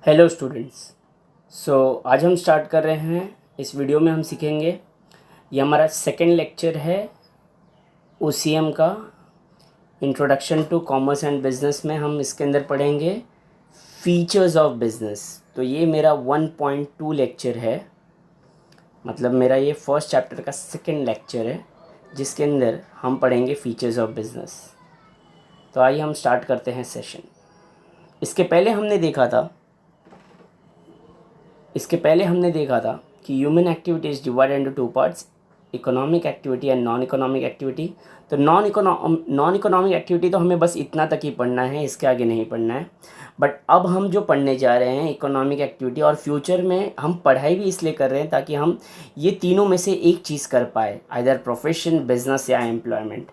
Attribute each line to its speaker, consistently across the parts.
Speaker 1: Hello students. आज हम start कर रहे हैं। इस वीडियो में हम सीखेंगे, ये हमारा सेकेंड लेक्चर है OCM का, introduction to commerce and business में। हम इसके अंदर पढ़ेंगे फीचर्स ऑफ बिजनेस। तो ये मेरा 1.2 लेक्चर है, मतलब मेरा ये फर्स्ट चैप्टर का सेकेंड लेक्चर है जिसके अंदर हम पढ़ेंगे फीचर्स ऑफ बिजनेस। तो आइए हम स्टार्ट करते हैं सेशन। इसके पहले हमने देखा था कि human activity is divided into two parts, economic activity and non economic activity. तो नॉन इकोनॉमिक एक्टिविटी तो हमें बस इतना तक ही पढ़ना है, इसके आगे नहीं पढ़ना है। बट अब हम जो पढ़ने जा रहे हैं इकोनॉमिक एक्टिविटी, और फ्यूचर में हम पढ़ाई भी इसलिए कर रहे हैं ताकि हम ये तीनों में से एक चीज़ कर पाए, आइदर प्रोफेशन, बिजनेस या एम्प्लॉयमेंट।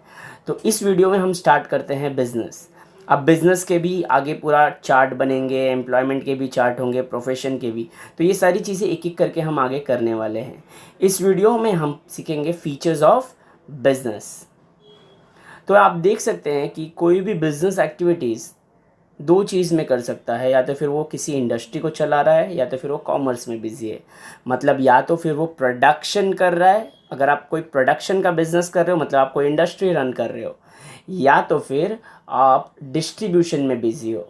Speaker 1: तो इस वीडियो में हम स्टार्ट करते हैं बिजनेस। अब बिज़नेस के भी आगे पूरा चार्ट बनेंगे, एम्प्लॉयमेंट के भी चार्ट होंगे, प्रोफेशन के भी। तो ये सारी चीज़ें एक एक करके हम आगे करने वाले हैं। इस वीडियो में हम सीखेंगे फीचर्स ऑफ बिजनेस। तो आप देख सकते हैं कि कोई भी बिजनेस एक्टिविटीज़ दो चीज़ में कर सकता है, या तो फिर वो किसी इंडस्ट्री को चला रहा है या तो फिर वो कॉमर्स में बिजी है। मतलब या तो फिर वो प्रोडक्शन कर रहा है, अगर आप कोई प्रोडक्शन का बिजनेस कर रहे हो मतलब आप कोई इंडस्ट्री रन कर रहे हो, या तो फिर आप डिस्ट्रीब्यूशन में बिजी हो।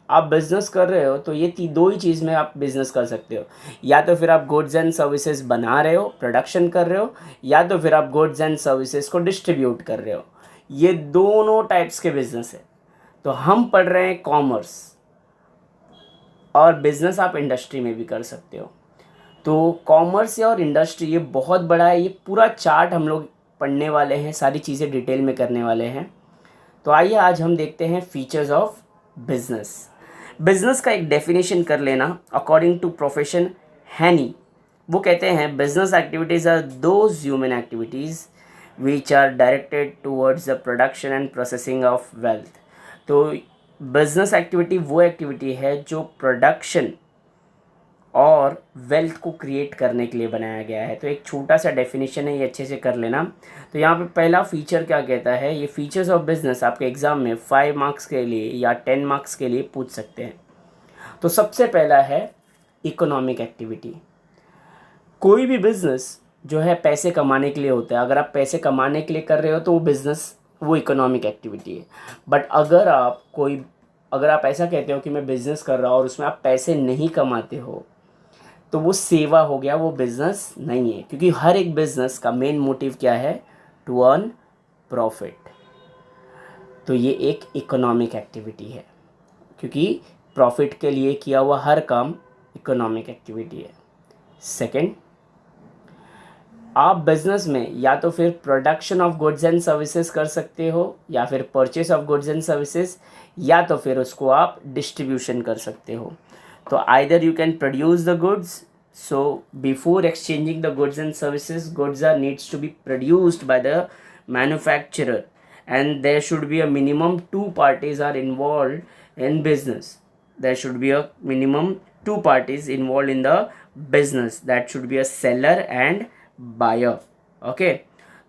Speaker 1: आप बिज़नेस कर रहे हो तो ये दो ही चीज़ में आप बिज़नेस कर सकते हो। या तो फिर आप गुड्स एंड सर्विसेज बना रहे हो, प्रोडक्शन कर रहे हो, या तो फिर आप गुड्स एंड सर्विसेज को डिस्ट्रीब्यूट कर रहे हो। ये दोनों टाइप्स के बिज़नेस है। तो हम पढ़ रहे हैं कॉमर्स, और बिज़नेस आप इंडस्ट्री में भी कर सकते हो। तो कॉमर्स और इंडस्ट्री ये बहुत बड़ा है, ये पूरा चार्ट हम लोग पढ़ने वाले हैं, सारी चीज़ें डिटेल में करने वाले हैं। तो आइए आज हम देखते हैं फीचर्स ऑफ बिजनेस। बिजनेस का एक डेफिनेशन कर लेना अकॉर्डिंग टू प्रोफेशन हैनी। वो कहते हैं business activities are those human activities which are directed towards the production and processing of wealth. तो बिजनेस एक्टिविटी वो एक्टिविटी है जो प्रोडक्शन और वेल्थ को क्रिएट करने के लिए बनाया गया है। तो एक छोटा सा डेफिनेशन है, ये अच्छे से कर लेना। तो यहाँ पे पहला फीचर क्या कहता है, ये फीचर्स ऑफ बिजनेस आपके एग्ज़ाम में 5 मार्क्स के लिए या 10 मार्क्स के लिए पूछ सकते हैं। तो सबसे पहला है इकोनॉमिक एक्टिविटी। कोई भी बिज़नेस जो है पैसे कमाने के लिए होता है। अगर आप पैसे कमाने के लिए कर रहे हो तो वो बिज़नेस, वो इकोनॉमिक एक्टिविटी है। बट अगर आप ऐसा कहते हो कि मैं बिज़नेस कर रहा हूँ और उसमें आप पैसे नहीं कमाते हो तो वो सेवा हो गया, वो बिज़नेस नहीं है। क्योंकि हर एक बिज़नेस का मेन मोटिव क्या है, टू अर्न प्रॉफिट। तो ये एक इकोनॉमिक एक्टिविटी है, क्योंकि प्रॉफिट के लिए किया हुआ हर काम इकोनॉमिक एक्टिविटी है। सेकंड, आप बिज़नेस में या तो फिर production of goods and services कर सकते हो, या फिर purchase of goods and services, या तो फिर उसको आप डिस्ट्रीब्यूशन कर सकते हो। तो either you can produce the goods, so before exchanging the goods and services, goods are needs to be produced by the manufacturer, and there should be a minimum 2 parties are involved in business. There should be a minimum 2 parties involved in the business. That should be a seller and buyer. Okay,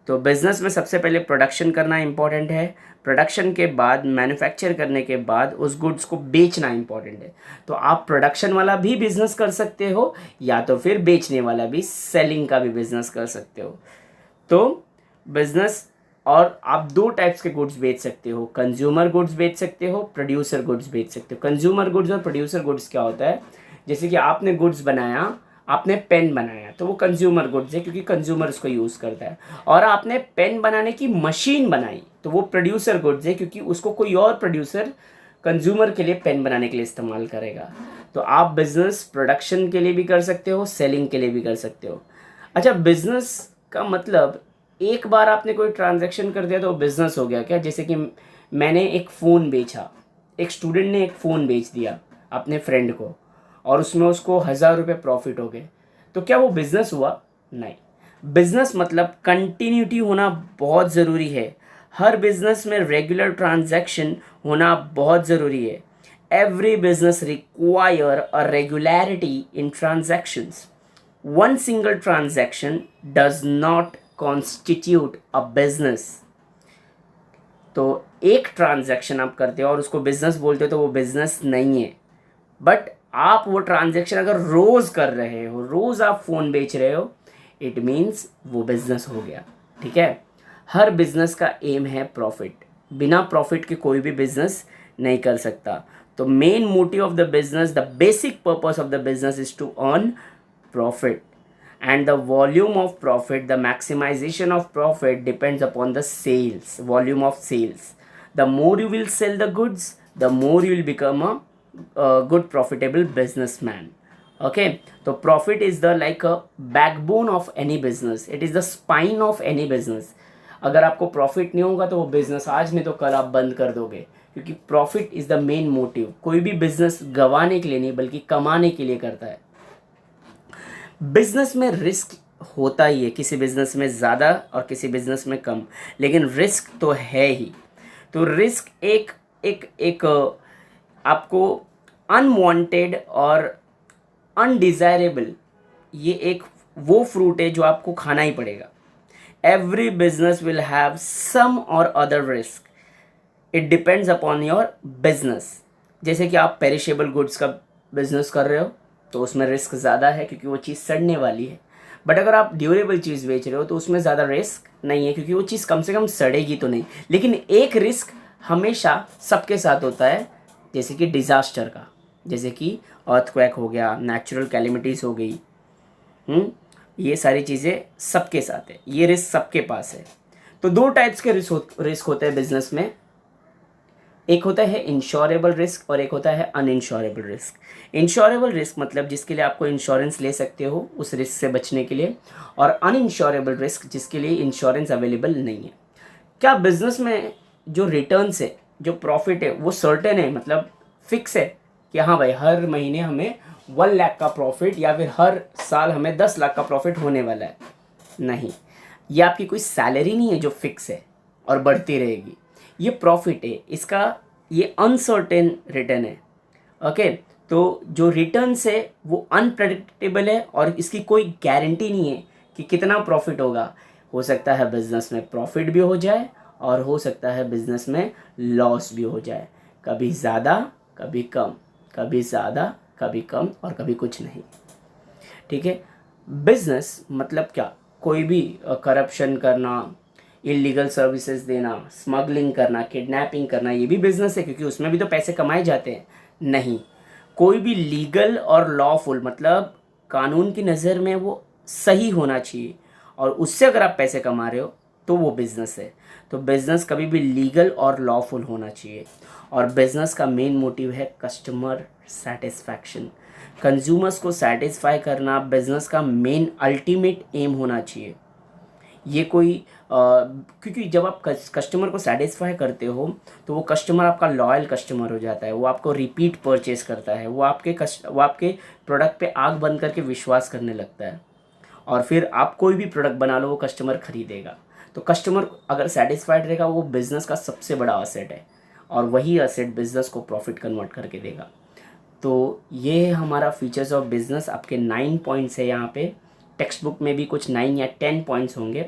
Speaker 1: तो business में सबसे पहले production करना important है। Production के बाद manufacture करने के बाद उस गुड्स को बेचना इंपॉर्टेंट है। तो आप प्रोडक्शन वाला भी बिजनेस कर सकते हो, या तो फिर बेचने वाला भी, सेलिंग का भी बिजनेस कर सकते हो। तो बिजनेस, और आप दो टाइप्स के गुड्स बेच सकते हो, कंज्यूमर गुड्स बेच सकते हो, प्रोड्यूसर गुड्स बेच सकते हो। कंज्यूमर गुड्स और प्रोड्यूसर गुड्स क्या होता है, जैसे कि आपने गुड्स बनाया, आपने पेन बनाया तो वो कंज्यूमर गुड्स है क्योंकि कंज्यूमर उसको यूज़ करता है। और आपने पेन बनाने की मशीन बनाई तो वो प्रोड्यूसर गुड्स है क्योंकि उसको कोई और प्रोड्यूसर कंज्यूमर के लिए पेन बनाने के लिए इस्तेमाल करेगा। तो आप बिजनेस प्रोडक्शन के लिए भी कर सकते हो, सेलिंग के लिए भी कर सकते हो। अच्छा, बिजनेस का मतलब एक बार आपने कोई ट्रांजैक्शन कर दिया तो बिज़नेस हो गया क्या? जैसे कि मैंने एक फ़ोन बेचा, एक स्टूडेंट ने एक फ़ोन बेच दिया अपने फ्रेंड को और उसमें उसको 1000 रुपये प्रॉफिट हो गए, तो क्या वो बिज़नेस हुआ? नहीं। बिज़नेस मतलब कंटिन्यूटी होना बहुत ज़रूरी है। हर बिज़नेस में रेगुलर ट्रांजैक्शन होना बहुत ज़रूरी है। Every business require a regularity in transactions. One single transaction does not constitute a business. तो एक ट्रांजैक्शन आप करते हो और उसको बिजनेस बोलते हो तो वो बिजनेस नहीं है। बट आप वो ट्रांजैक्शन अगर रोज़ कर रहे हो, रोज़ आप फ़ोन बेच रहे हो, इट मीन्स वो बिज़नेस हो गया। ठीक है, हर बिज़नेस का एम है प्रॉफिट। बिना प्रॉफिट के कोई भी बिज़नेस नहीं कर सकता। तो main motive of the business, the basic purpose of the business is to earn profit, and the volume of profit, the maximization of profit depends upon the sales, volume of sales. The more you will sell the goods, the more you will become a good profitable businessman. Okay, so profit is the like a backbone of any business, it is the spine of any business. अगर आपको profit नहीं होगा तो वो business आज नहीं तो कल आप बंद कर दोगे, क्योंकि profit is the main motive. कोई भी बिजनेस गंवाने के लिए नहीं बल्कि कमाने के लिए करता है। बिजनेस में रिस्क होता ही है, किसी बिजनेस में ज़्यादा और किसी बिजनेस में कम, लेकिन रिस्क तो है ही। तो रिस्क एक एक एक आपको अनवांटेड और अनडिज़ायरेबल, ये एक वो फ्रूट है जो आपको खाना ही पड़ेगा। Every business will have some or other risk, it depends upon your business. जैसे कि आप पेरिशेबल गुड्स का बिजनेस कर रहे हो तो उसमें रिस्क ज़्यादा है क्योंकि वो चीज़ सड़ने वाली है। बट अगर आप ड्यूरेबल चीज़ बेच रहे हो तो उसमें ज़्यादा रिस्क नहीं है, क्योंकि वो चीज़ कम से कम सड़ेगी तो नहीं। लेकिन एक रिस्क हमेशा सबके साथ होता है, जैसे कि डिज़ास्टर का, जैसे कि अर्थक्वेक हो गया, नेचुरल कैलेमिटीज़ हो गई। ये सारी चीज़ें सबके साथ है, ये रिस्क सबके पास है। तो दो टाइप्स के रिस्क होते हैं बिजनेस में, एक होता है इंश्योरेबल रिस्क और एक होता है अनइंश्योरेबल रिस्क। इंश्योरेबल रिस्क मतलब जिसके लिए आपको इंश्योरेंस ले सकते हो उस रिस्क से बचने के लिए, और अनइंश्योरेबल रिस्क जिसके लिए इंश्योरेंस अवेलेबल नहीं है। क्या बिजनेस में जो रिटर्न्स है, जो प्रॉफिट है, वो सर्टेन है, मतलब फिक्स है कि हाँ भाई हर महीने हमें 1 लाख का प्रॉफिट या फिर हर साल हमें 10 लाख का प्रॉफिट होने वाला है? नहीं, ये आपकी कोई सैलरी नहीं है जो फिक्स है और बढ़ती रहेगी। ये प्रॉफिट है, इसका ये अनसर्टेन रिटर्न है। ओके, तो जो रिटर्न्स है वो अनप्रेडिक्टेबल है और इसकी कोई गारंटी नहीं है कि कितना प्रॉफिट होगा। हो सकता है बिजनेस में प्रॉफिट भी हो जाए और हो सकता है बिजनेस में लॉस भी हो जाए, कभी ज़्यादा कभी कम, कभी ज़्यादा कभी कम और कभी कुछ नहीं। ठीक है, बिजनेस मतलब क्या? कोई भी करप्शन करना, इलीगल सर्विसेज देना, स्मगलिंग करना, किडनैपिंग करना, ये भी बिजनेस है, क्योंकि उसमें भी तो पैसे कमाए जाते हैं। नहीं, कोई भी लीगल और लॉफुल मतलब कानून की नज़र में वो सही होना चाहिए, और उससे अगर आप पैसे कमा रहे हो तो वो बिज़नेस है। तो बिज़नेस कभी भी लीगल और लॉफुल होना चाहिए, और बिज़नेस का मेन मोटिव है कस्टमर सेटिस्फैक्शन। कंज्यूमर्स को सेटिस्फाई करना बिज़नेस का मेन अल्टीमेट एम होना चाहिए। ये कोई क्योंकि जब आप कस्टमर को सेटिस्फाई करते हो तो वो कस्टमर आपका लॉयल कस्टमर हो जाता है, वो आपको रिपीट परचेस करता है, वो आपके प्रोडक्ट पे आंख बंद करके विश्वास करने लगता है, और फिर आप कोई भी प्रोडक्ट बना लो वो कस्टमर खरीदेगा। तो कस्टमर अगर सेटिस्फाइड रहेगा वो बिज़नेस का सबसे बड़ा असेट है, और वही असेट बिज़नेस को प्रॉफिट कन्वर्ट करके देगा। तो ये है हमारा फीचर्स ऑफ बिज़नेस। आपके 9 पॉइंट्स है यहाँ पे, टेक्स्ट बुक में भी कुछ 9 या 10 पॉइंट्स होंगे।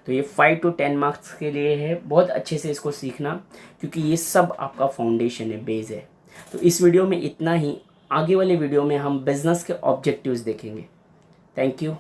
Speaker 1: तो ये 5 to 10 मार्क्स के लिए है, बहुत अच्छे से इसको सीखना, क्योंकि ये सब आपका फाउंडेशन है, बेस है। तो इस वीडियो में इतना ही, आगे वाले वीडियो में हम बिज़नेस के ऑब्जेक्टिव्स देखेंगे। Thank you.